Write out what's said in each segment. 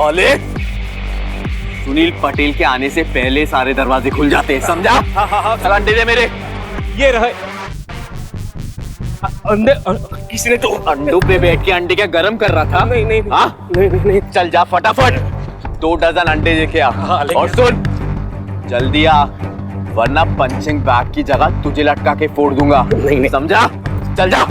साले, सुनील पटेल के आने से पहले सारे दरवाजे खुल जाते हैं, समझा? चल अंडे दे मेरे। ये रहे अंडे। किसी ने तो अंडों पे बैठ के अंडे क्या गरम कर रहा था? नहीं नहीं नहीं। चल जा फटाफट 2 डजन अंडे लेके आ। और सुन, जल्दी आ, वरना पंचिंग बैग की जगह तुझे लटका के फोड़ दूंगा। नहीं समझा? चल जा।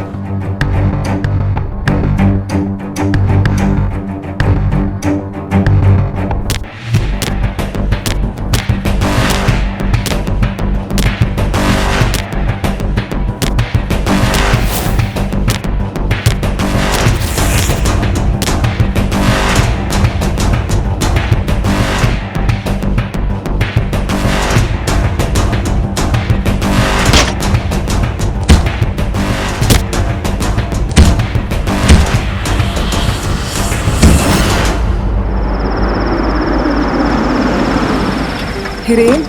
हिरेन,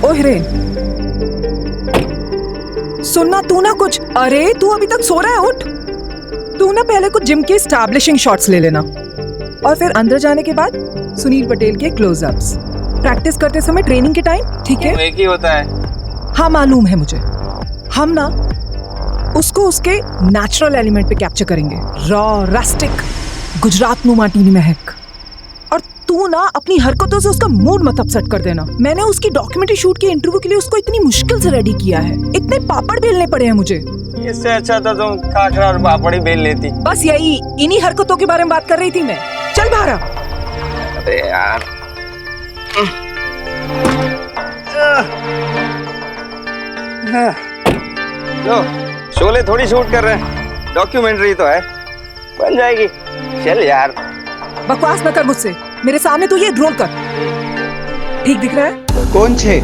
ओ हिरेन, सुनना तू ना कुछ। अरे तू अभी तक सो रहा है, उठ। तू ना पहले कुछ जिम के एस्टैब्लिशिंग शॉट्स ले लेना और फिर अंदर जाने के बाद सुनील पटेल के क्लोजअप्स। प्रैक्टिस करते समय ट्रेनिंग के टाइम, ठीक है? एक ही होता है। हाँ मालूम है मुझे। हम ना उसको उसके नेचुरल एलिमेंट पे कैप्चर करेंगे, रॉ, रस्टिक, गुजरात नु माटीनी महक। और तू ना अपनी हरकतों से उसका मूड मत अपसेट कर देना। मैंने उसकी डॉक्यूमेंट्री शूट के इंटरव्यू के लिए उसको इतनी मुश्किल से रेडी किया है, इतने पापड़ बेलने पड़े हैं मुझे। इससे अच्छा तो तुम खाखरा और पापड़ ही बेल लेती। बस यही, इन्हीं हरकतों के बारे में बात कर रही थी मैं। चल बाहर आ। अरे यार, लो शोले थोड़ी शूट कर रहे हैं, डॉक्यूमेंट्री तो है, बन जाएगी। चल यार, बकवास न कर मुझसे, मेरे सामने तू ये रोल कर। ठीक दिख रहा है? कौन छे?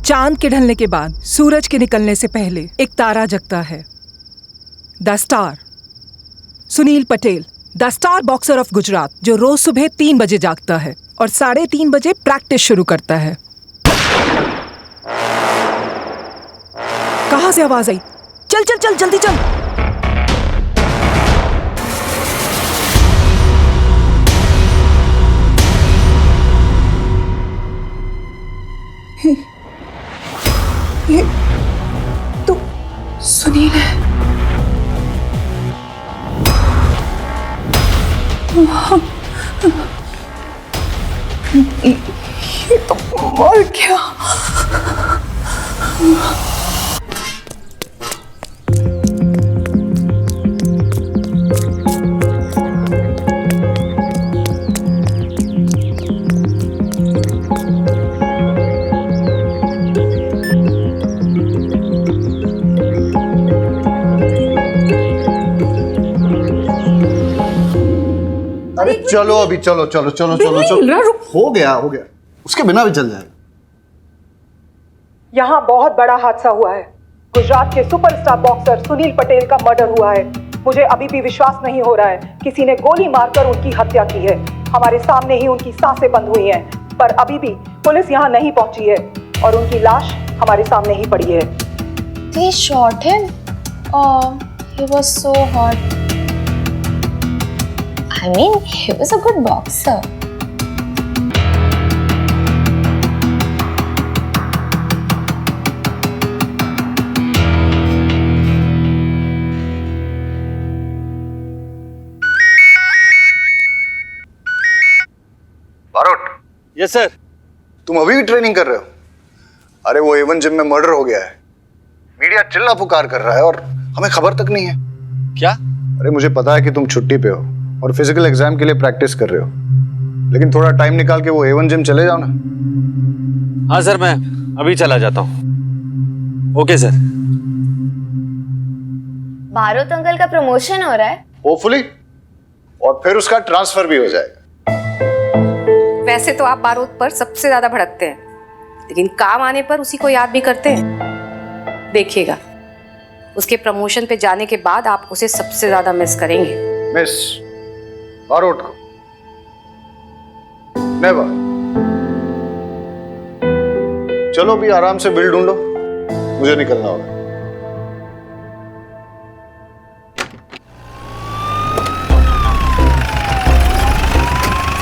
चांद के ढलने के बाद सूरज के निकलने से पहले एक तारा जगता है, the star. Sunil Patel, the star boxer of Gujarat, जो रोज सुबह 3 बजे जागता है और 3:30 बजे प्रैक्टिस शुरू करता है। कहां से आवाज आई? चल चल चल, जल्दी चल। ये तो सुनील है। ये तो मर गया। अरे चलो अभी, चलो चलो चलो चलो चलो, हो गया उसके बिना भी चल जाएगा। यहाँ बहुत बड़ा हादसा हुआ है। गुजरात के सुपरस्टार बॉक्सर सुनील पटेल का मर्डर हुआ है। मुझे अभी भी विश्वास नहीं हो रहा है, किसी ने गोली मारकर उनकी हत्या की है। हमारे सामने ही उनकी सांसें बंद हुई हैं, पर अभी भी पुलिस यहाँ नहीं पहुंची है और उनकी लाश हमारे सामने ही पड़ी है। They shot him? Oh, he was so hot. I mean, he was a good boxer. Barot. Yes sir. तुम अभी भी ट्रेनिंग कर रहे हो? अरे वो एवन जिम में मर्डर हो गया है, मीडिया चिल्ला पुकार कर रहा है और हमें खबर तक नहीं है। क्या? अरे मुझे पता है कि तुम छुट्टी पे हो और फिजिकल एग्जाम के लिए प्रैक्टिस कर रहे हो, लेकिन थोड़ा टाइम निकाल के वो एवन जिम चले जाओ ना। हाँ सर, मैं अभी चला जाता हूँ। Okay sir. बारोत अंकल का प्रमोशन हो रहा है। होपफुली, और फिर उसका ट्रांसफर भी हो जाएगा। वैसे तो आप बारूद पर सबसे ज्यादा भड़कते हैं, लेकिन काम आने पर उसी को याद भी करते हैं। देखिएगा, उसके प्रमोशन पे जाने के बाद आप उसे सबसे ज्यादा मिस करेंगे। मिस बारोट को नेवर। चलो भी आराम से बिल ढूंढो, मुझे निकलना होगा।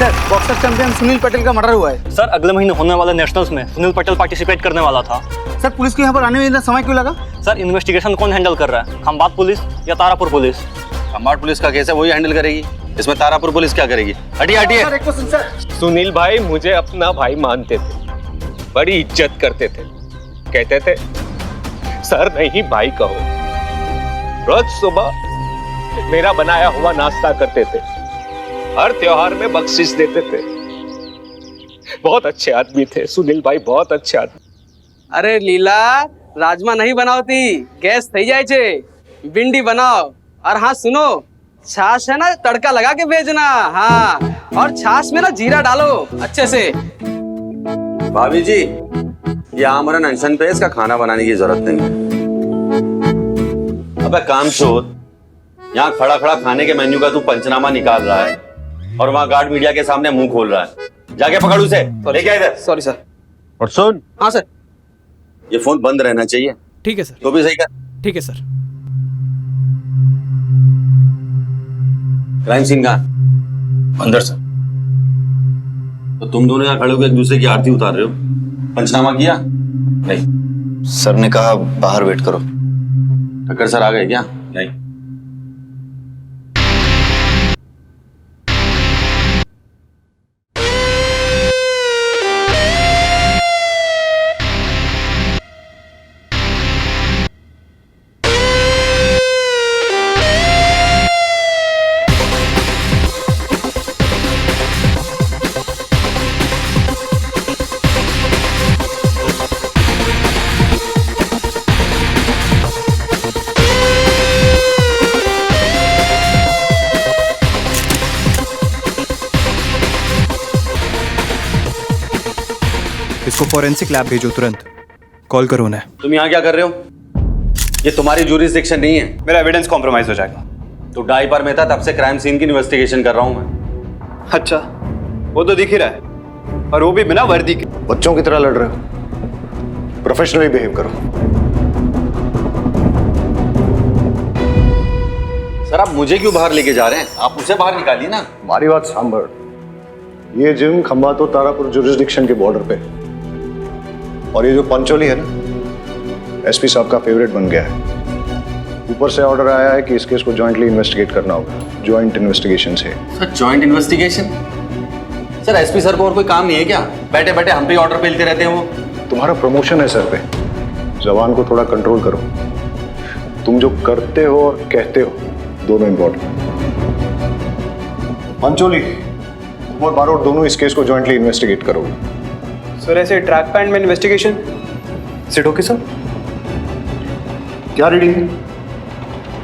Sir, boxer champion Sunil Patel का मर्डर हुआ है। सर, अगले महीने होने वाले नेशनल्स में सुनील पटेल पार्टिसिपेट करने वाला था। सर, पुलिस को यहाँ पर आने में इतना समय क्यों लगा? सर, इन्वेस्टिगेशन कौन हैंडल कर रहा है, खंबात पुलिस या तारापुर पुलिस? खंबात पुलिस का केस है, वही हैंडल करेगी। इसमें तारापुर पुलिस क्या करेगी? हटिए हटिए। सर, एक क्वेश्चन सर। सुनील भाई मुझे अपना भाई मानते थे, बड़ी इज्जत करते थे, कहते थे सर नहीं भाई कहो। रोज सुबह मेरा बनाया हुआ नाश्ता करते थे, हर त्योहार में बख्शिश देते थे। बहुत अच्छे आदमी थे सुनील भाई, बहुत अच्छे आदमी। अरे लीला, राजमा नहीं बनावती, गैस थई जाए छे, भिंडी बनाओ। और हाँ सुनो, छाछ है ना, तड़का लगा के भेजना। हाँ, और छाछ में ना जीरा डालो अच्छे से। भाभी जी, ये आमरन अनशन पे, इसका खाना बनाने की जरूरत नहीं है। अबे कामचोर, यहाँ खड़ा खड़ा खाने के मेन्यू का तू पंचनामा निकाल रहा है और वहाँ गार्ड मीडिया के सामने मुंह खोल रहा है। जाके पकड़ उसे, लेके आ इधर। Sorry sir. और सुन। हाँ सर। ये फोन बंद रहना चाहिए। ठीक है सर। तो भी सही कर। ठीक है सर। क्राइम सीन कहाँ? अंदर सर। तो तुम दोनों यहाँ खड़े होकर एक दूसरे की आरती उतार रहे हो, पंचनामा किया? नहीं। सर ने कहा बाहर वेट करो। ठक्कर सर आ गए क्या? नहीं। इसको फॉरेंसिक लैब भेजो तुरंत। कॉल करो उन्हें। तुम यहाँ क्या कर रहे हो? ये तुम्हारी ज्यूरिसडिक्शन नहीं है। मेरा एविडेंस कॉम्प्रोमाइज हो जाएगा। तो डाई पर में था, तब से क्राइम सीन की इन्वेस्टिगेशन कर रहा हूँ मैं। अच्छा, वो तो दिख ही रहा है, और वो भी बिना वर्दी के। बच्चों की तरह लड़ रहे हो, प्रोफेशनली बिहेव करो। सर, आप मुझे क्यों बाहर लेके जा रहे हैं? आप उसे बाहर निकालिए ना। हमारी बात सांभर। ये जिम खंबातो तारापुर जुरिस्डिक्शन के बॉर्डर पे, और ये जो पंचोली है ना, एसपी साहब का फेवरेट बन गया है। ऊपर से ऑर्डर आया है कि इस केस को जॉइंटली इन्वेस्टिगेट करना होगा, जॉइंट इन्वेस्टिगेशन से। Sir, joint investigation? Sir, SP sir को और कोई काम नहीं है क्या? बैठे बैठे हम पे ऑर्डर पेलते रहते हैं वो। तुम्हारा प्रमोशन है सर पे, जबान को थोड़ा कंट्रोल करो। तुम जो करते हो और कहते हो, दोनों इंपॉर्टेंट। पंचोली और बारोट दोनों इस केस को जॉइंटली इन्वेस्टिगेट करोगे। सर, ऐसे ट्रैक पैंट में इन्वेस्टिगेशन सिट ओके सर? क्या रीडिंग है?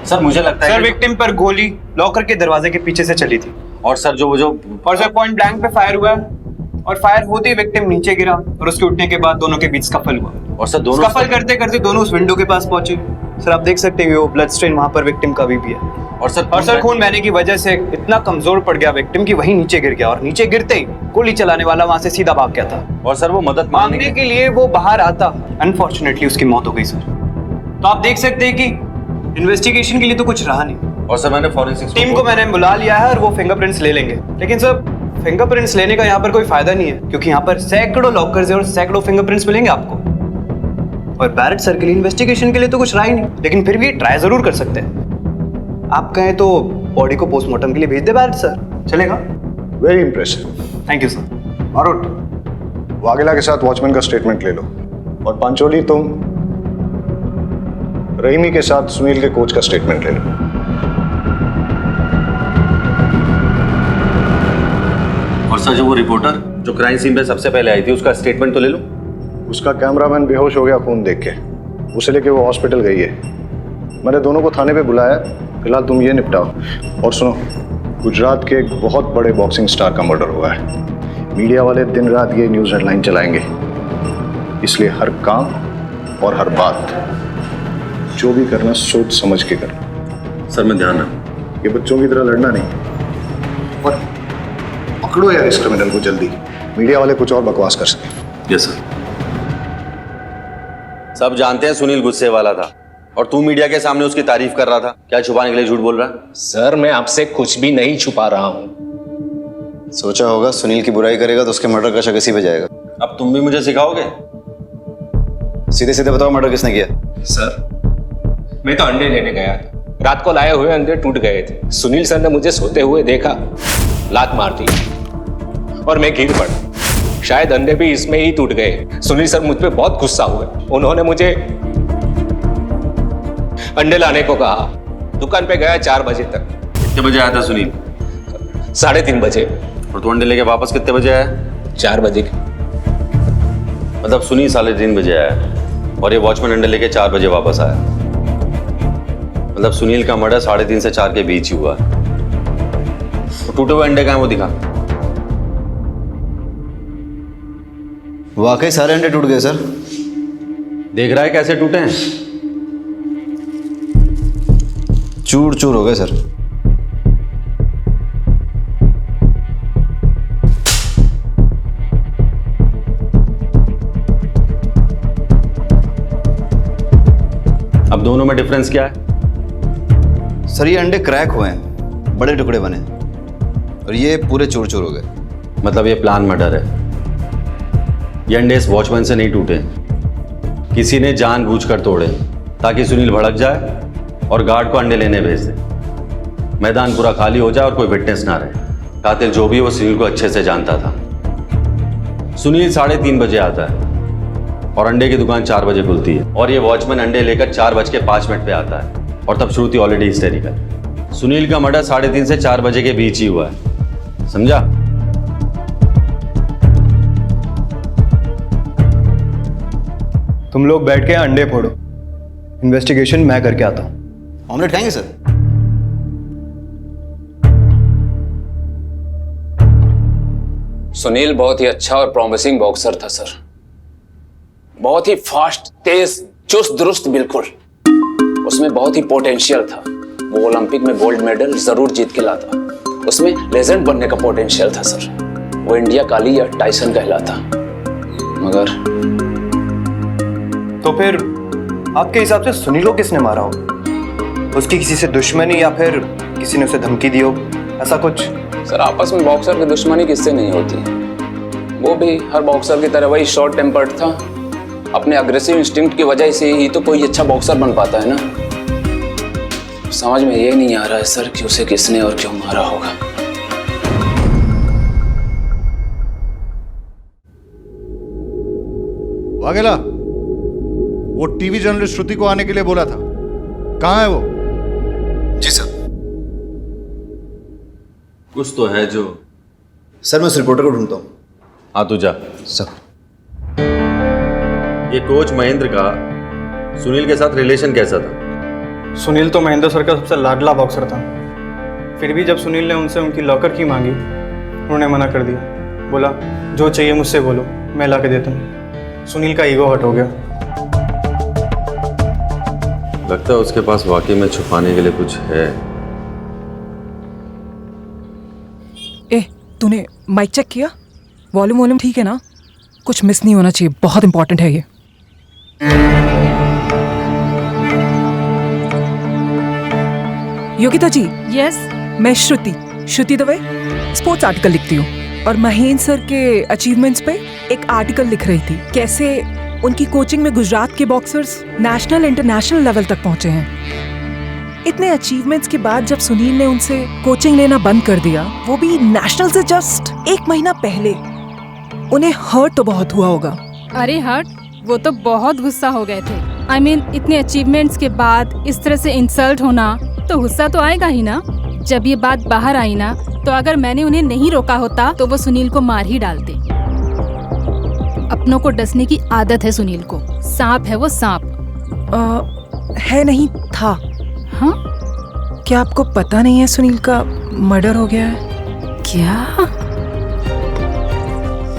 सर, मुझे लगता है सर, विक्टिम पर गोली लॉकर के दरवाजे के पीछे से चली थी। और सर जो और सर पॉइंट ब्लैंक पे फायर हुआ है, और फायर होते ही विक्टिम नीचे गिरा, और उसके उठने के बाद दोनों के बीच स्कफल हुआ। और सर दोनों स्कफल करते करते दोनों उस विंडो के पास पहुंचे। सर, आप देख सकते हैं वो ब्लड स्ट्रेन वहां पर विक्टिम का भी है। और सर खून बहने की वजह से इतना कमजोर पड़ गया विक्टिम कि वहीं नीचे गिर गया, और नीचे गिरते ही गोली चलाने वाला वहां से सीधा भाग गया था। और सर वो मदद मांगने के लिए वो बाहर आता, अनफॉर्चुनेटली उसकी मौत हो गई सर। तो आप देख सकते हैं कि इन्वेस्टिगेशन के लिए तो कुछ रहा नहीं। और सर मैंने फॉरेंसिक टीम को मैंने बुला लिया है, और वो फिंगरप्रिंट्स ले लेंगे। लेकिन सर, फिंगरप्रिंट्स लेने का यहाँ पर कोई फायदा नहीं है, क्योंकि यहाँ पर सैकड़ों लॉकर्स है और सैकड़ों फिंगरप्रिंट्स मिलेंगे आपको। और बैरेट सर के लिए इन्वेस्टिगेशन के लिए तो कुछ रहा ही नहीं, लेकिन फिर भी ट्राई जरूर कर सकते हैं। आप कहें तो बॉडी को पोस्टमार्टम के लिए भेज दे बैरेट सर, चलेगा? Very impressive. Thank you sir. Barot, Vaghela के साथ वॉचमैन का स्टेटमेंट ले लो, और पंचोली तुम रहीमी के साथ सुनील के कोच का स्टेटमेंट ले लो। और सर जो वो रिपोर्टर जो क्राइम सीन पे सबसे पहले आई थी, उसका स्टेटमेंट तो ले लो। उसका कैमरामैन बेहोश हो गया खून देख के, उसे लेके वो हॉस्पिटल गई है। मैंने दोनों को थाने पे बुलाया, फिलहाल तुम ये निपटाओ। और सुनो, गुजरात के एक बहुत बड़े बॉक्सिंग स्टार का मर्डर हुआ है। मीडिया वाले दिन रात ये न्यूज हेडलाइन चलाएंगे, इसलिए हर काम और हर बात जो भी करना सोच समझ के करना। सर मैं ध्यान रखूं। ये बच्चों की तरह लड़ना नहीं, और पकड़ो यार इस क्रिमिनल को जल्दी, मीडिया वाले कुछ और बकवास कर सके। Yes sir. सब जानते हैं सुनील गुस्से वाला था, और तू मीडिया के सामने उसकी तारीफ कर रहा था। क्या छुपाने के लिए झूठ बोल रहा है? सर मैं आपसे कुछ भी नहीं छुपा रहा हूँ। सोचा होगा सुनील की बुराई करेगा तो उसके मर्डर का शक इसी पे जाएगा। अब तुम भी मुझे सिखाओगे? सीधे सीधे बताओ मर्डर किसने किया? सर मैं तो अंडे लेने गया था, रात को लाए हुए अंडे टूट गए थे। सुनील सर ने मुझे सोते हुए देखा, लात मार दी और मैं गिर पड़ा। शायद अंडे भी इसमें ही टूट गए। सुनील सर मुझ पे बहुत गुस्सा हुए। उन्होंने मुझे अंडे लाने को कहा। दुकान पे गया 4 बजे तक। कितने बजे आया था सुनील? 3:30 बजे। और तू अंडे लेके वापस कितने बजे आया? 4 बजे। मतलब सुनील 3:30 बजे आया और ये वॉचमैन अंडे लेके 4 बजे वापस आया। मतलब सुनील का मर्डर 3:30 से 4 के बीच ही हुआ। तो टूटे हुए अंडे कहाँ हैं वो दिखा। वाकई सारे अंडे टूट गए सर। देख रहा है कैसे टूटे हैं? चूर चूर हो गए सर। अब दोनों में डिफरेंस क्या है? सर ये अंडे क्रैक हुए हैं, बड़े टुकड़े बने, और ये पूरे चूर चूर हो गए। मतलब ये प्लान मर्डर है। ये अंडे इस वॉचमैन से नहीं टूटे, किसी ने जानबूझकर तोड़े ताकि सुनील भड़क जाए और गार्ड को अंडे लेने भेज दे। मैदान पूरा खाली हो जाए और कोई विटनेस ना रहे। कातिल जो भी वो सुनील को अच्छे से जानता था। सुनील 3:30 बजे आता है और अंडे की दुकान 4 बजे खुलती है, और ये वॉचमैन अंडे लेकर 4:05 पे आता है, और तब शुरू थी ऑलरेडी हिस्टेरिकल। सुनील का मर्डर 3:30 से 4 बजे के बीच ही हुआ है, समझा? तुम लोग बैठ के अंडे फोड़ो, इन्वेस्टिगेशन मैं करके आता हूँ। ऑमलेट खाएंगे सर? सुनील बहुत ही अच्छा और प्रॉमिसिंग बॉक्सर था सर। बहुत ही फास्ट, तेज, चुस्त दुरुस्त, बिल्कुल। उसमें बहुत ही पोटेंशियल था। वो ओलंपिक में गोल्ड मेडल जरूर जीत के लाता। उसमें लेजेंड बनने का पोटेंशियल था सर। वो इंडिया काली या टाइसन कहलाता। मगर तो फिर आपके हिसाब से सुनील को किसने मारा हो? उसकी किसी से दुश्मनी या फिर किसी ने उसे धमकी दी हो, ऐसा कुछ? सर आपस में बॉक्सर की दुश्मनी किससे नहीं होती। वो भी हर बॉक्सर की तरह वही शॉर्ट टेम्पर्ड था। अपने अग्रेसिव इंस्टिंक्ट की वजह से ही तो कोई अच्छा बॉक्सर बन पाता है ना। समझ में ये नहीं आ रहा है सर कि उसे किसने और क्यों मारा होगा। वाघेला, वो टीवी जर्नलिस्ट श्रुति को आने के लिए बोला था, कहाँ है वो? जी सर। कुछ तो है जो। सर मैं उस रिपोर्टर को ढूंढता हूँ। हाँ तू जा। सर ये कोच महेंद्र का सुनील के साथ रिलेशन कैसा था? सुनील तो महेंद्र सर का सबसे लाडला बॉक्सर था। फिर भी जब सुनील ने उनसे उनकी लॉकर की मांगी, उन्होंने मना कर दिया। बोला जो चाहिए मुझसे बोलो, मैं ला के देता हूँ। सुनील का ईगो हट हो गया। लगता है उसके पास वाकई में छुपाने के लिए कुछ है। ए, तूने माइक चेक किया? वॉल्यूम ठीक है ना? कुछ मिस नहीं होना चाहिए, बहुत इंपॉर्टेंट है ये। योगिता जी। यस। मैं श्रुति दवे स्पोर्ट्स आर्टिकल लिखती हूँ, और महेंद्र सर के अचीवमेंट्स पे एक आर्टिकल लिख रही थी। कैसे उनकी कोचिंग में गुजरात के बॉक्सर्स नेशनल इंटरनेशनल लेवल तक पहुंचे हैं। इतने अचीवमेंट्स के बाद जब सुनील ने उनसे कोचिंग लेना बंद कर दिया, वो भी नेशनल से जस्ट 1 महीना पहले, उन्हें हर्ट तो बहुत हुआ होगा। अरे हर्ट, वो तो बहुत गुस्सा हो गए थे। I mean, इतने अचीवमेंट्स के बाद इस तरह से इंसल्ट होना तो गुस्सा तो आएगा ही ना। जब ये बात बाहर आई ना, तो अगर मैंने उन्हें नहीं रोका होता तो वो सुनील को मार ही डालते। अपनों को डसने की आदत है सुनील को। सांप है वो, सांप। है नहीं था। हाँ? क्या आपको पता नहीं है सुनील का मर्डर हो गया है? क्या?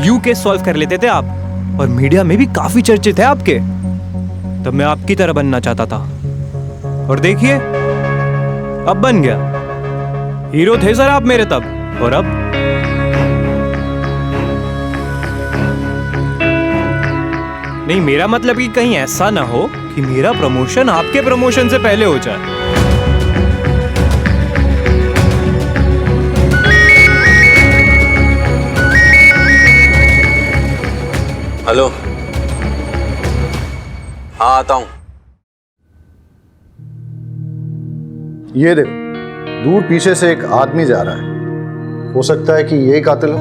यूं केस सॉल्व कर लेते थे आप, और मीडिया में भी काफी चर्चित है आपके। तब मैं आपकी तरह बनना चाहता था, और देखिए अब बन गया। हीरो थे सर आप मेरे तब, और अब नहीं। मेरा मतलब कि कहीं ऐसा ना हो कि मेरा प्रमोशन आपके प्रमोशन से पहले हो जाए। हेलो, हाँ आता हूं। ये देखो, दूर पीछे से एक आदमी जा रहा है। हो सकता है कि यही कातिल हो।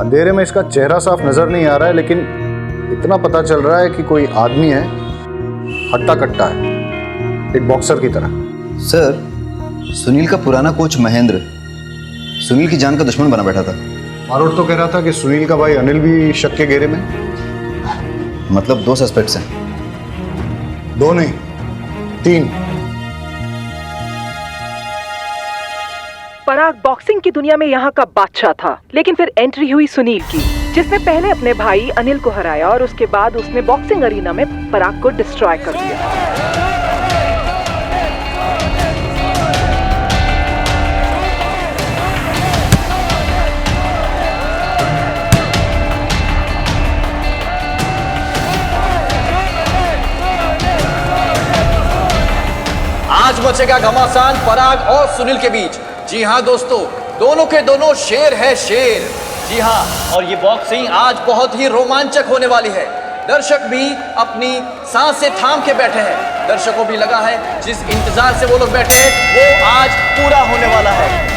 अंधेरे में इसका चेहरा साफ नजर नहीं आ रहा है, लेकिन इतना पता चल रहा है कि कोई आदमी है, हट्टा कट्टा है, एक बॉक्सर की तरह। सर, सुनील का पुराना कोच महेंद्र सुनील की जान का दुश्मन बना बैठा था। मारोट तो कह रहा था कि सुनील का भाई अनिल भी शक के घेरे में। मतलब 2 सस्पेक्ट्स हैं? 2 नहीं, 3। पराग बॉक्सिंग की दुनिया में यहाँ का बादशाह था, लेकिन फिर एंट्री हुई सुनील की, जिसने पहले अपने भाई अनिल को हराया और उसके बाद उसने बॉक्सिंग अरीना में पराग को डिस्ट्रॉय कर दिया। आज मचेगा घमासान पराग और सुनील के बीच। जी हाँ दोस्तों, दोनों के दोनों शेर है शेर। जी हाँ, और ये बॉक्सिंग आज बहुत ही रोमांचक होने वाली है। दर्शक भी अपनी सांसें थाम के बैठे हैं। दर्शकों भी लगा है जिस इंतजार से वो लोग बैठे हैं वो आज पूरा होने वाला है।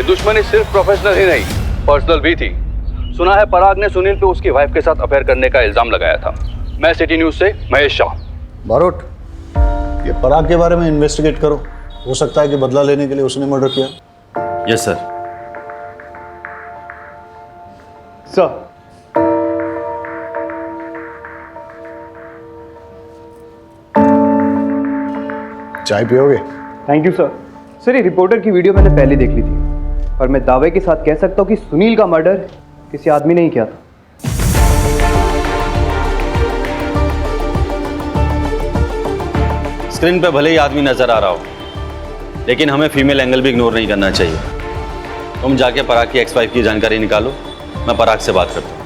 दुश्मनी सिर्फ प्रोफेशनल ही नहीं, पर्सनल भी थी। सुना है पराग ने सुनील पे उसकी वाइफ के साथ अफेयर करने का इल्जाम लगाया था। मैं सिटी न्यूज से महेश शाह। मारोट, ये पराग के बारे में इन्वेस्टिगेट करो। हो सकता है कि बदला लेने के लिए उसने मर्डर किया। Yes sir. सर, चाय पियोगे? Thank you sir. सर, ये रिपोर्टर की वीडियो मैंने पहले देख ली थी, और मैं दावे के साथ कह सकता हूँ कि सुनील का मर्डर किसी आदमी ने ही किया था। स्क्रीन पे भले ही आदमी नजर आ रहा हो, लेकिन हमें फीमेल एंगल भी इग्नोर नहीं करना चाहिए। तुम जाके पराग की एक्स-वाइफ की जानकारी निकालो, मैं पराग से बात करता हूँ।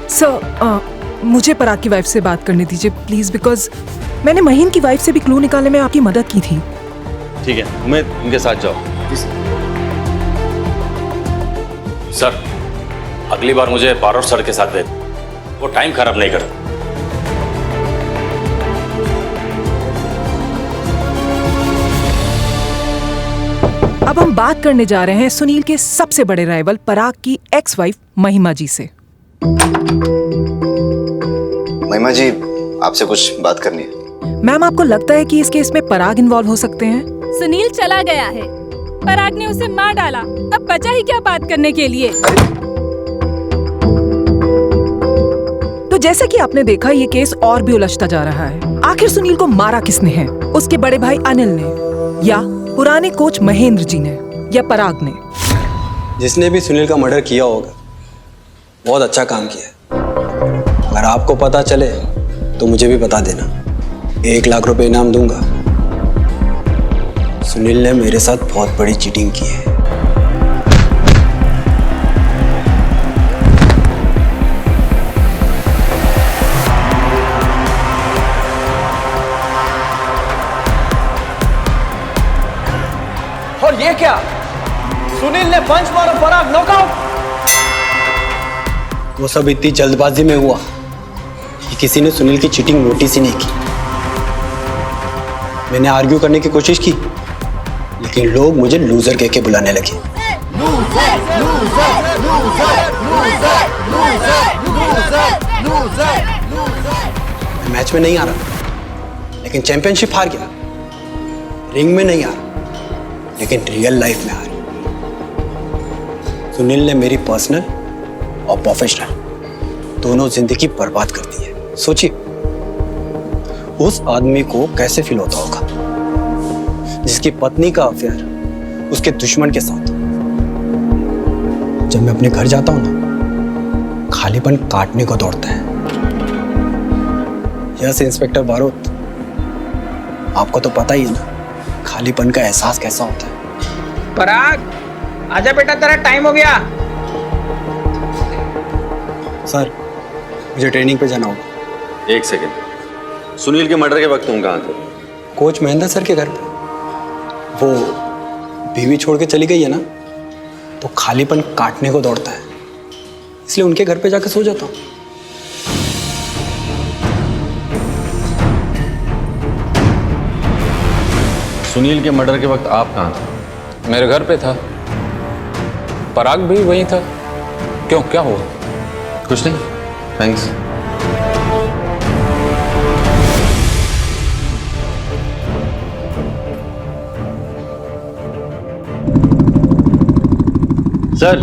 सर, मुझे पराग की वाइफ से बात करने दीजिए प्लीज, बिकॉज मैंने महीन की वाइफ से भी क्लू निकालने में आपकी मदद की थी। ठीक है, उम्मीद उनके साथ जाओ। सर, अगली बार मुझे पारोर सर के साथ भेज, वो टाइम खराब नहीं करते। अब हम बात करने जा रहे हैं सुनील के सबसे बड़े राइवल पराग की एक्स वाइफ महिमा जी से। महिमा जी, आपसे कुछ बात करनी है। मैम, आपको लगता है कि इस केस में पराग इन्वॉल्व हो सकते हैं? सुनील चला गया है, पराग ने उसे मार डाला, अब बचा ही क्या बात करने के लिए। तो जैसे कि आपने देखा, ये केस और भी उलझता जा रहा है। आखिर सुनील को मारा किसने है? उसके बड़े भाई अनिल ने, या पुराने कोच महेंद्र जी ने, या पराग ने? जिसने भी सुनील का मर्डर किया होगा बहुत अच्छा काम किया। अगर आपको पता चले तो मुझे भी बता देना, 1 लाख रुपए इनाम दूंगा। सुनील ने मेरे साथ बहुत बड़ी चीटिंग की है। और ये क्या, सुनील ने पंच मारा, पराग नॉकआउट। वो सब इतनी जल्दबाजी में हुआ कि किसी ने सुनील की चीटिंग नोटिस ही नहीं की। मैंने आर्ग्यू करने की कोशिश की, लेकिन लोग मुझे लूजर कह के बुलाने लगे। मैं मैच में नहीं आ रहा, लेकिन चैंपियनशिप हार गया। रिंग में नहीं आ रहा, लेकिन रियल लाइफ में आ रहा। सुनील ने मेरी पर्सनल और प्रोफेशनल दोनों जिंदगी बर्बाद कर दी है। सोचिए उस आदमी को कैसे फील होता होगा जिसकी पत्नी का अफेयर उसके दुश्मन के साथ। जब मैं अपने घर जाता हूं ना, खालीपन काटने को दौड़ता है। यस इंस्पेक्टर बारोत, आपको तो पता ही है ना खालीपन का एहसास कैसा होता है। पराग आजा बेटा, तेरा टाइम हो गया। सर मुझे ट्रेनिंग पे जाना होगा। एक सेकेंड, सुनील के मर्डर के वक्त तुम कहाँ थे? कोच महेंद्र सर के घर पे। वो बीवी छोड़ के चली गई है ना, तो खालीपन काटने को दौड़ता है, इसलिए उनके घर पे जाकर सो जाता हूँ। सुनील के मर्डर के वक्त आप कहाँ थे? मेरे घर पे था, पराग भी वहीं था। क्यों, क्या हुआ? कुछ नहीं, थैंक्स। सर,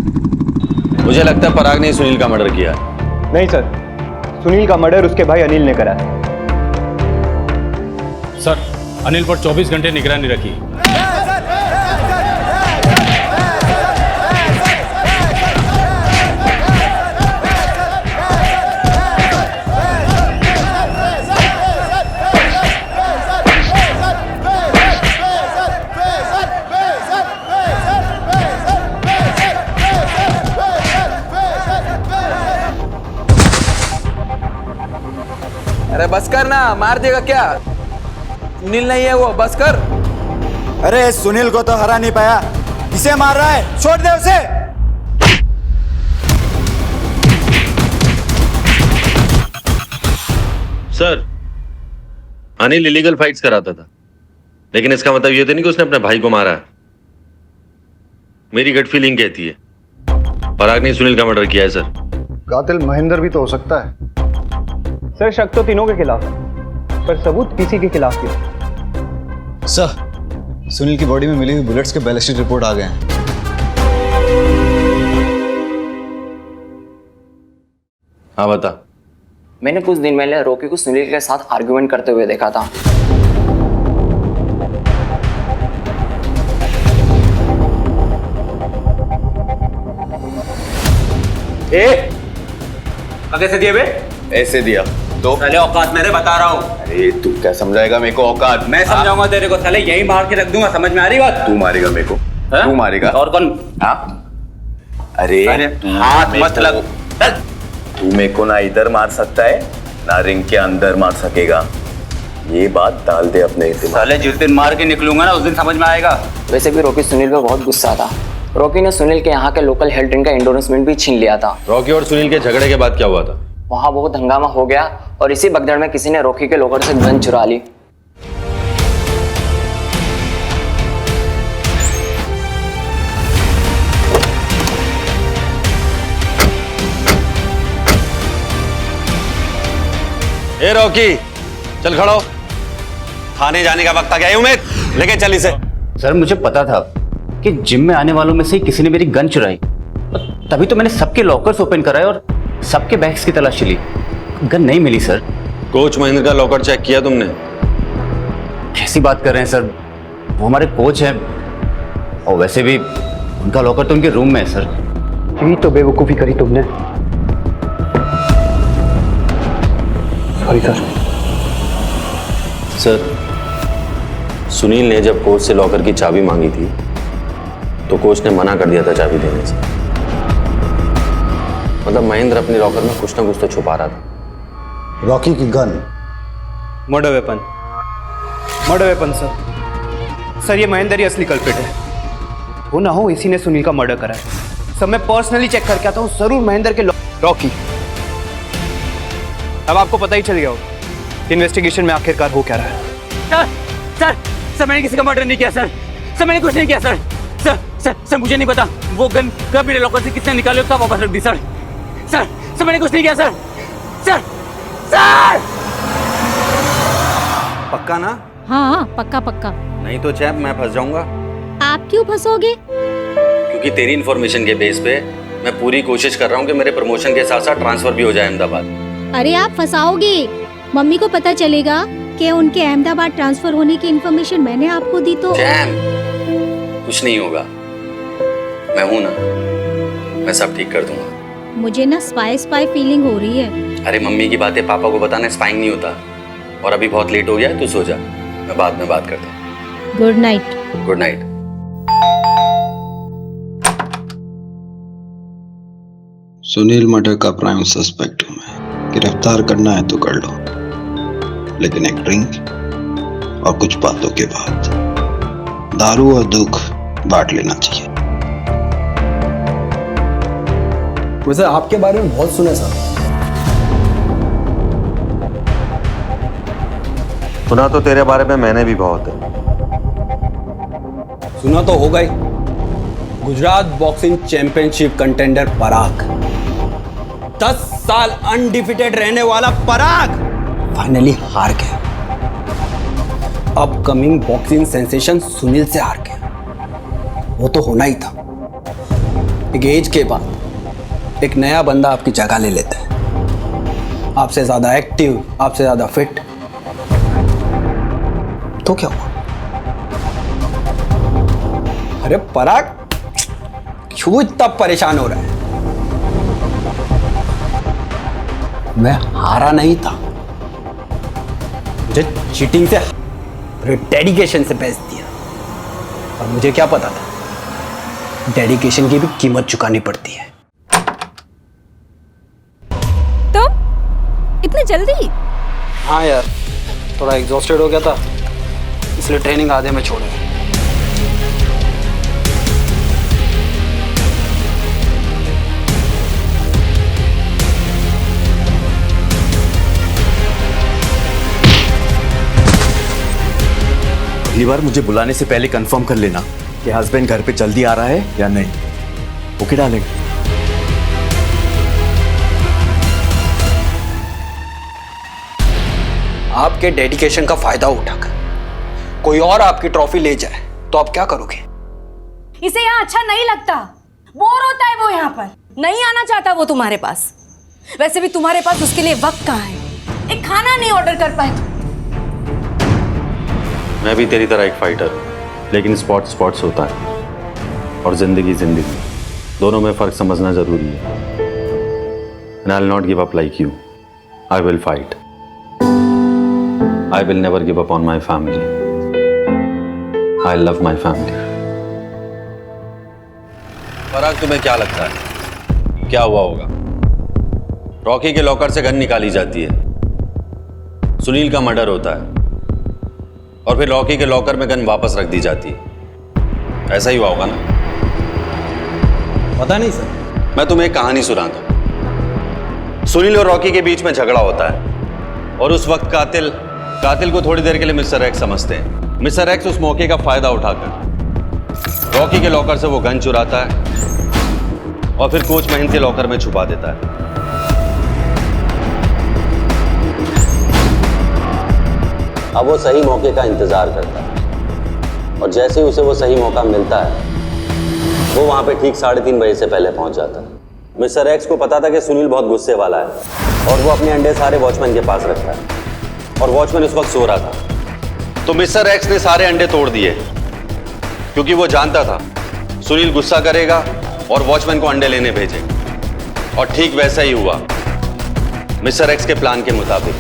मुझे लगता है पराग ने सुनील का मर्डर किया है। नहीं सर, सुनील का मर्डर उसके भाई अनिल ने करा है। सर, अनिल पर 24 घंटे निगरानी रखी। अरे बस कर ना, मार देगा क्या? सुनील नहीं है वो, बस कर। अरे सुनील को तो हरा नहीं पाया, इसे मार रहा है, छोड़ दे उसे। सर, अनिल इलीगल फाइट्स कराता था, लेकिन इसका मतलब ये तो नहीं कि उसने अपने भाई को मारा है। मेरी गट फीलिंग कहती है पराग ने सुनील का मर्डर किया है सर। कातिल महेंद्र भी तो हो सकता है। सर शक तो तीनों के खिलाफ है, पर सबूत किसी के खिलाफ भी। सर, सुनील की बॉडी में मिली हुई बुलेट्स के बैलिस्टिक रिपोर्ट आ गए हैं। हाँ बता। मैंने कुछ दिन पहले रॉकी को सुनील के साथ आर्गुमेंट करते हुए देखा था। कैसे दिए बे? ऐसे दिया तो साले औकात मेरे बता रहा हूँ। अरे तू क्या समझाएगा मेरे को औकात? मैं समझाऊंगा तेरे को, साले यही मार के रख दूंगा, समझ में आ रही बात? तू मारेगा मेरे को? तू मारेगा? और कौन? हाँ? अरे हाथ मत लग। तू मेरे को ना इधर मार सकता है ना रिंग के अंदर मार सकेगा, ये बात डाल दे अपने दिमाग। साले जिस दिन मार के निकलूंगा ना उस दिन समझ में आएगा। वैसे भी रॉकी सुनील पे बहुत गुस्सा था। रॉकी ने सुनील के यहाँ के लोकल हेल्थ ड्रिंक का एंडोर्समेंट भी छीन लिया था। रॉकी और सुनील के झगड़े के बाद क्या हुआ था? वहाँ बहुत हंगामा हो गया और इसी भगदड़ में किसी ने रॉकी के लॉकर से गन चुरा ली। ए रॉकी, चल खड़ो, थाने जाने का वक्त आ गया। उम्मीद लेके चल इसे। सर मुझे पता था कि जिम में आने वालों में से किसी ने मेरी गन चुराई, तभी तो मैंने सबके लॉकर्स ओपन कराए और सबके बैग्स की तलाशी ली। गन नहीं मिली सर। कोच महेंद्र का लॉकर चेक किया तुमने? कैसी बात कर रहे हैं सर, वो हमारे कोच हैं और वैसे भी उनका लॉकर तो उनके रूम में है सर। यही तो बेवकूफ़ी करी तुमने। Sorry sir. सर, सुनील ने जब कोच से लॉकर की चाबी मांगी थी तो कोच ने मना कर दिया था चाबी देने से। मतलब महेंद्र अपने लॉकर में कुछ ना कुछ तो छुपा रहा था। रॉकी की gun murder weapon. Murder weapon sir. Sir ये महेंद्र ही असली कल्प्रिट है। हो ना हो इसी ने सुनील का मर्डर करा है। सब मैं पर्सनली चेक करके आता हूँ, जरूर महेंद्र के रॉकी। अब आपको पता ही चल गया हो इन्वेस्टिगेशन में आखिरकार हो क्या रहा है। सर मैंने किसी का मर्डर नहीं किया सर। सर मैंने कुछ नहीं किया सर। सर सर सर मुझे नहीं पता वो गन कब मेरे लॉकर से किसने निकाली और कब वापस रख दी सर। सर सर मैंने कुछ नहीं किया सर। सर सर पक्का ना? हाँ पक्का पक्का। नहीं तो चैप मैं फंस जाऊंगा। आप क्यों फंसोगे? क्योंकि तेरी इन्फॉर्मेशन के बेस पे मैं पूरी कोशिश कर रहा हूँ कि मेरे प्रमोशन के साथ साथ ट्रांसफर भी हो जाए अहमदाबाद। अरे आप फंसाओगे, मम्मी को पता चलेगा कि उनके अहमदाबाद ट्रांसफर होने की इन्फॉर्मेशन मैंने आपको दी तो। जैम, कुछ नहीं होगा, मैं हूं ना, मैं सब ठीक कर दूंगा। मुझे ना स्पाई फीलिंग हो रही है। अरे मम्मी की बातें पापा को बताना स्पाइंग नहीं होता। और अभी बहुत लेट हो गया है, तू सो जा, मैं बाद में बात करता हूँ। Good night. Good night. Sunil murder का प्राइम सस्पेक्ट हूं मैं। गिरफ्तार करना है तो कर लो, लेकिन एक ड्रिंक और कुछ बातों के बाद दारू और दुख बांट लेना चाहिए। वैसे आपके बारे में बहुत सुना सर। सुना तो तेरे बारे में मैंने भी बहुत है। सुना तो होगा ही। गुजरात बॉक्सिंग चैंपियनशिप कंटेंडर पराग, 10 साल अनडिफिटेड रहने वाला पराग फाइनली हार गया। अपकमिंग बॉक्सिंग सेंसेशन सुनील से हार गया। वो तो होना ही था। एक एज के बाद एक नया बंदा आपकी जगह ले लेता है, आपसे ज्यादा एक्टिव, आपसे ज्यादा फिट। तो क्या हुआ? अरे पराग क्यों इतना परेशान हो रहा है? मैं हारा नहीं था, मुझे चीटिंग से डेडिकेशन से बेच दिया। और मुझे क्या पता था डेडिकेशन की भी कीमत चुकानी पड़ती है। तो इतनी जल्दी? हाँ यार, थोड़ा एग्जॉस्टेड हो गया था, इसलिए ट्रेनिंग आधे में छोड़ गया। अगली बार मुझे बुलाने से पहले कंफर्म कर लेना कि हस्बैंड घर पे जल्दी आ रहा है या नहीं। ओके डालेंगे। आपके डेडिकेशन का फायदा उठाकर कोई और आपकी ट्रॉफी ले जाए तो आप क्या करोगे? इसे यहाँ अच्छा नहीं लगता, बोर होता है वो यहाँ पर, नहीं आना चाहता वो तुम्हारे पास। वैसे भी तुम्हारे पास उसके लिए वक्त कहाँ है? एक खाना नहीं ऑर्डर कर पाए तो। मैं भी तेरी तरह एक फाइटर हूं, लेकिन स्पोर्ट्स होता है और जिंदगी दोनों में फर्क समझना जरूरी है। And I'll not give up like you. I will fight. I will never give up on my family. I love my family. पराग, तुम्हें क्या लगता है क्या हुआ होगा? रॉकी के लॉकर से गन निकाली जाती है, सुनील का मर्डर होता है और फिर रॉकी के लॉकर में गन वापस रख दी जाती है। ऐसा ही हुआ होगा ना? पता नहीं सर। मैं तुम्हें एक कहानी सुनाता हूं। सुनील और रॉकी के बीच में झगड़ा होता है और उस वक्त कातिल को थोड़ी देर के लिए मिस्टर एक्स समझते हैं। मिस्टर एक्स उस मौके का फायदा उठाकर रॉकी के लॉकर से वो गन चुराता है और फिर कोच महेंद्र के लॉकर में छुपा देता है। अब वो सही मौके का इंतजार करता है और जैसे ही उसे वो सही मौका मिलता है वो वहां पे ठीक 3:30 बजे से पहले पहुंच जाता है। मिस्टर एक्स को पता था कि सुनील बहुत गुस्से वाला है और वो अपने अंडे सारे वॉचमैन के पास रखता है और वॉचमैन उस वक्त सो रहा था। तो मिस्टर एक्स ने सारे अंडे तोड़ दिए क्योंकि वो जानता था सुनील गुस्सा करेगा और वॉचमैन को अंडे लेने भेजेगा। और ठीक वैसा ही हुआ। मिस्टर एक्स के प्लान के मुताबिक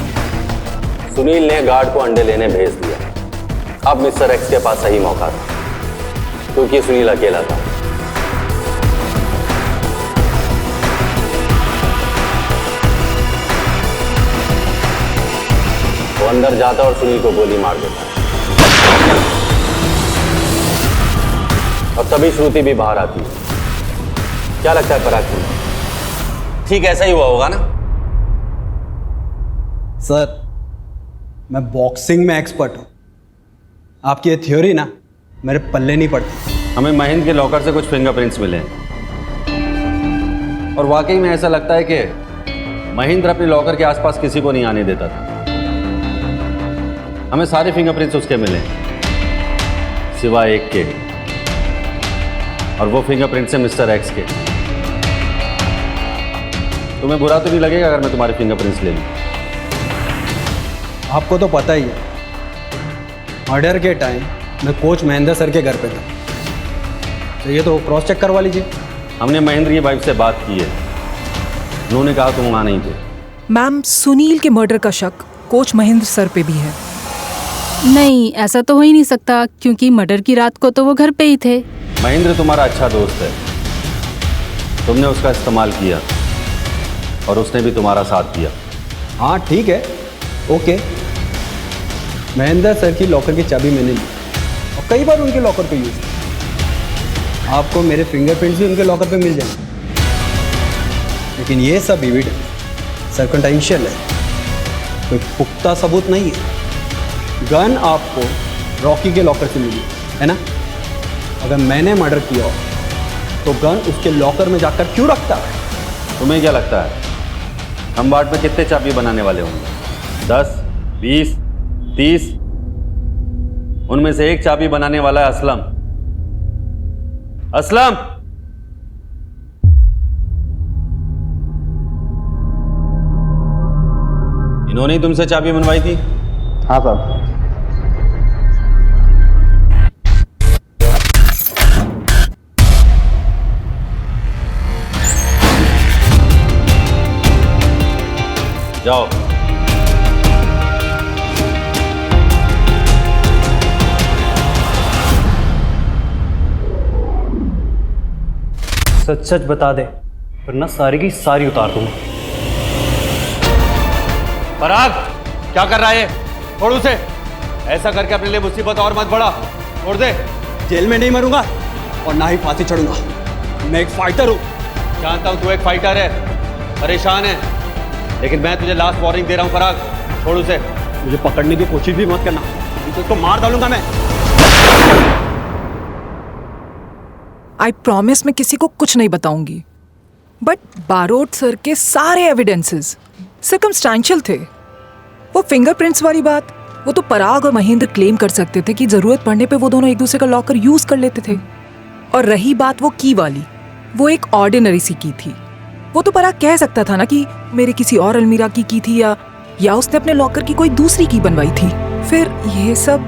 सुनील ने गार्ड को अंडे लेने भेज दिया। अब मिस्टर एक्स के पास सही मौका था क्योंकि सुनील अकेला था। वो अंदर जाता और सुनील को गोली मार देता और तभी श्रुति भी बाहर आती है। क्या लगता है पराग, ठीक ऐसा ही हुआ होगा ना? सर, मैं बॉक्सिंग में एक्सपर्ट हूं। आपकी ये थ्योरी ना मेरे पल्ले नहीं पड़ते। हमें महेंद्र के लॉकर से कुछ फिंगरप्रिंट्स मिले हैं और वाकई में ऐसा लगता है कि महेंद्र अपने लॉकर के आसपास किसी को नहीं आने देता था। हमें सारे फिंगरप्रिंट्स उसके मिले हैं सिवाय एक के, और वो फिंगरप्रिंट्स है मिस्टर एक्स के। तुम्हें बुरा तो नहीं लगेगा अगर मैं तुम्हारे फिंगरप्रिंट्स ले लूं? आपको तो पता ही है, मर्डर के टाइम मैं कोच महेंद्र सर के घर पे था, तो ये तो क्रॉस चेक करवा लीजिए। हमने महेंद्र की वाइफ से बात की है, उन्होंने कहा तुम वहां नहीं थे। मैम, सुनील के मर्डर का शक कोच महेंद्र सर पे भी है। नहीं, ऐसा तो हो ही नहीं सकता क्योंकि मर्डर की रात को तो वो घर पे ही थे। महेंद्र तुम्हारा अच्छा दोस्त है, तुमने उसका इस्तेमाल किया और उसने भी तुम्हारा साथ दिया। हाँ ठीक है, ओके। महेंद्र सर की लॉकर की चाबी मैंने ली और कई बार उनके लॉकर पे यूज किया। आपको मेरे फिंगरप्रिंट्स भी उनके लॉकर पे मिल जाएंगे, लेकिन ये सब एविडेंस सर्कमस्टेंशियल है, कोई पुख्ता सबूत नहीं है। गन आपको रॉकी के लॉकर से मिली है ना? अगर मैंने मर्डर किया हो तो गन उसके लॉकर में जाकर क्यों रखता है? तुम्हें क्या लगता है हम बाट में कितने चाबी बनाने वाले होंगे? 10, 20, 30? उनमें से एक चाबी बनाने वाला है असलम। असलम, इन्होंने ही तुमसे चाबी बनवाई थी? हाँ साहब। जाओ। सच सच बता दे वरना सारी की सारी उतार दूंगा। पराग, क्या कर रहा है? छोड़ उसे। ऐसा करके अपने लिए मुसीबत और मत बढ़ा। छोड़ दे। जेल में नहीं मरूंगा और ना ही फांसी चढ़ूंगा। मैं एक फाइटर हूं। जानता हूं तू एक फाइटर है, परेशान है, लेकिन मैं तुझे लास्ट वार्निंग दे रहा हूं पराग, छोड़ उसे। मुझे पकड़ने की कोशिश भी मत करना, तो उसको मार डालूंगा मैं। आई प्रॉमिस मैं किसी को कुछ नहीं बताऊंगी, बट बारोट सर के सारे एविडेंसेस सर्कमस्टेंशियल थे। वो फिंगरप्रिंट्स वाली बात, वो तो पराग और महेंद्र क्लेम कर सकते थे कि जरूरत पड़ने पे वो दोनों एक दूसरे का लॉकर यूज कर लेते थे। और रही बात वो की वाली, वो एक ऑर्डिनरी सी की थी। वो तो पराग कह सकता था ना कि मेरे किसी और अलमीरा की थी, या उसने अपने लॉकर की कोई दूसरी की बनवाई थी। फिर ये सब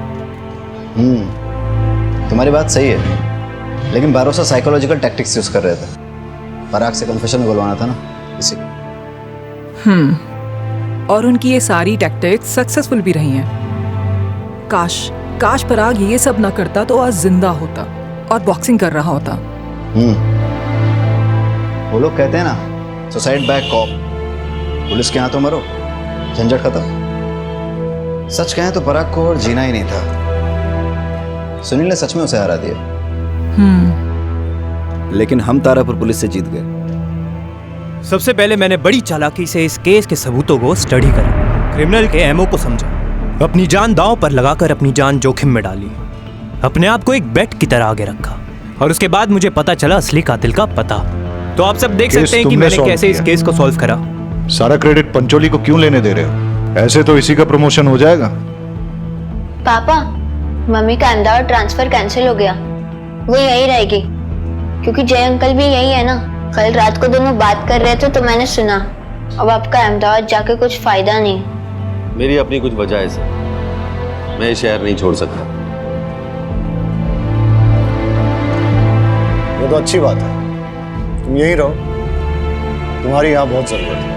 तुम्हारी बात सही है, लेकिन भरोसा साइकोलॉजिकल टैक्टिक्स यूज कर रहे थे। पराग से कन्फेशन में बुलवाना था ना इसी। और उनकी ये सारी टैक्टिक्स सक्सेसफुल भी रही हैं। काश पराग ये सब ना करता तो आज जिंदा होता और बॉक्सिंग कर रहा होता। वो लोग कहते हैं ना, सुसाइड बाय कॉप। पुलिस के हाथों मरो, झंझट खत्म। सच कहें तो पराग को और जीना ही नहीं था। सुनील ने सच में उसे हरा दिया। लेकिन हम तारापुर पुलिस से जीत गए। सबसे पहले मैंने बड़ी चालाकी से इस केस के सबूतों को स्टडी करा, क्रिमिनल के एमओ को समझा, अपनी जान दांव पर लगाकर अपनी जान जोखिम में डाली, अपने आप को एक बेट की तरह आगे रखा, और उसके बाद मुझे पता चला असली कातिल का पता। तो आप सब देख सकते हैं कि मैंने कैसे इस केस को सॉल्व करा। सारा क्रेडिट पंचोली को क्यों लेने दे रहे हो? ऐसे तो इसी का प्रमोशन हो जाएगा। पापा, मम्मी का अहमदाबाद ट्रांसफर कैंसिल हो गया, वो यही रहेगी, क्योंकि जय अंकल भी यही है ना। कल रात को दोनों बात कर रहे थे तो मैंने सुना। अब आपका अहमदाबाद जाके कुछ फायदा नहीं। मेरी अपनी कुछ वजह है सर, मैं ये शहर नहीं छोड़ सकता। ये तो अच्छी बात है, तुम यहीं रहो, तुम्हारी यहाँ बहुत जरूरत है।